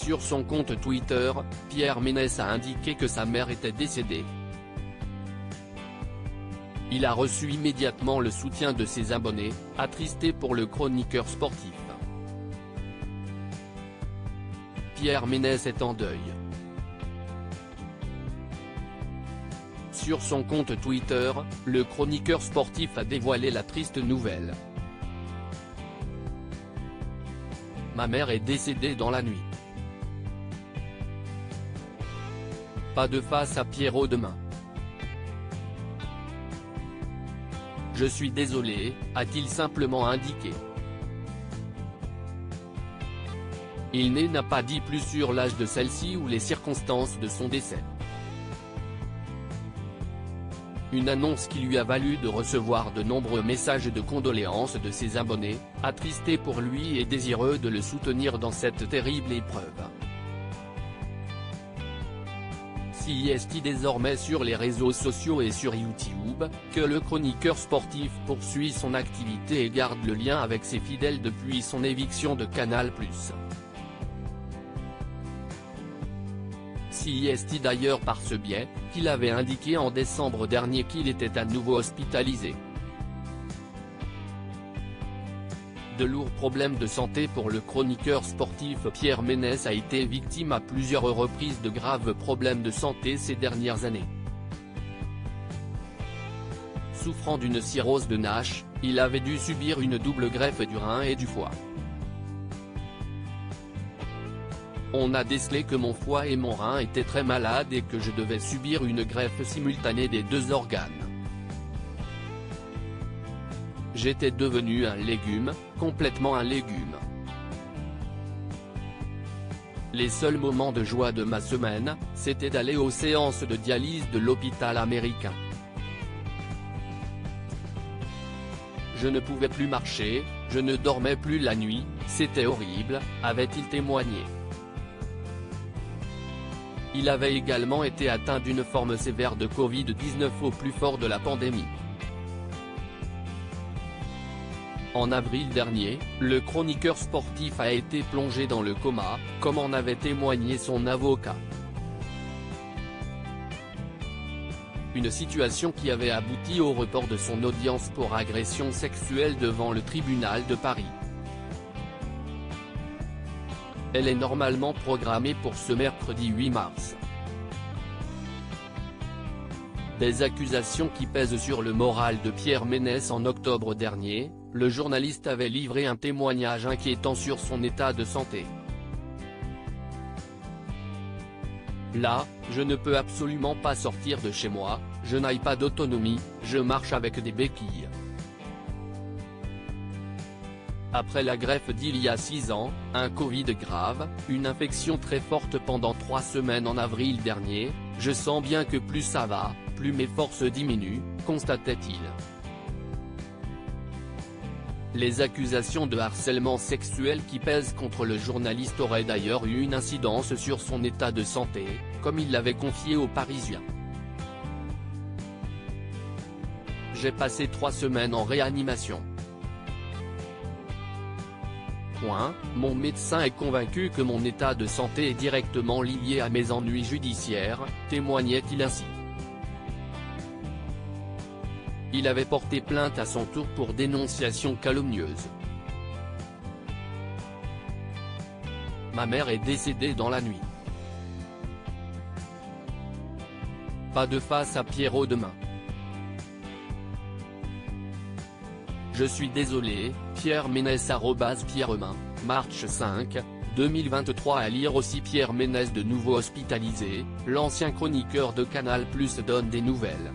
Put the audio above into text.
Sur son compte Twitter, Pierre Ménès a indiqué que sa mère était décédée. Il a reçu immédiatement le soutien de ses abonnés, attristés pour le chroniqueur sportif. Pierre Ménès est en deuil. Sur son compte Twitter, le chroniqueur sportif a dévoilé la triste nouvelle. Ma mère est décédée dans la nuit. Pas de face à Pierrot demain. Je suis désolé, a-t-il simplement indiqué. Il n'a pas dit plus sur l'âge de celle-ci ou les circonstances de son décès. Une annonce qui lui a valu de recevoir de nombreux messages de condoléances de ses abonnés, attristés pour lui et désireux de le soutenir dans cette terrible épreuve. C'est désormais sur les réseaux sociaux et sur YouTube, que le chroniqueur sportif poursuit son activité et garde le lien avec ses fidèles depuis son éviction de Canal+. C'est d'ailleurs par ce biais, qu'il avait indiqué en décembre dernier qu'il était à nouveau hospitalisé. De lourds problèmes de santé pour le chroniqueur sportif Pierre Ménès a été victime à plusieurs reprises de graves problèmes de santé ces dernières années. Souffrant d'une cirrhose de Nash, il avait dû subir une double greffe du rein et du foie. On a décelé que mon foie et mon rein étaient très malades et que je devais subir une greffe simultanée des deux organes. J'étais devenu un légume, complètement un légume. Les seuls moments de joie de ma semaine, c'était d'aller aux séances de dialyse de l'hôpital américain. Je ne pouvais plus marcher, je ne dormais plus la nuit, c'était horrible, avait-il témoigné. Il avait également été atteint d'une forme sévère de Covid-19 au plus fort de la pandémie. En avril dernier, le chroniqueur sportif a été plongé dans le coma, comme en avait témoigné son avocat. Une situation qui avait abouti au report de son audience pour agression sexuelle devant le tribunal de Paris. Elle est normalement programmée pour ce mercredi 8 mars. Des accusations qui pèsent sur le moral de Pierre Ménès. En octobre dernier, le journaliste avait livré un témoignage inquiétant sur son état de santé. Là, je ne peux absolument pas sortir de chez moi, je n'ai pas d'autonomie, je marche avec des béquilles. Après la greffe d'il y a 6 ans, un Covid grave, une infection très forte pendant 3 semaines en avril dernier, je sens bien que plus ça va, plus mes forces diminuent, constatait-il. Les accusations de harcèlement sexuel qui pèsent contre le journaliste auraient d'ailleurs eu une incidence sur son état de santé, comme il l'avait confié aux Parisiens. J'ai passé 3 semaines en réanimation. Mon médecin est convaincu que mon état de santé est directement lié à mes ennuis judiciaires, témoignait-il ainsi. Il avait porté plainte à son tour pour dénonciation calomnieuse. Ma mère est décédée dans la nuit. Pas de face à Pierrot demain. Je suis désolé, Pierre Ménès @Pierremain, March 5, 2023. À lire aussi Pierre Ménès de nouveau hospitalisé, l'ancien chroniqueur de Canal+ donne des nouvelles.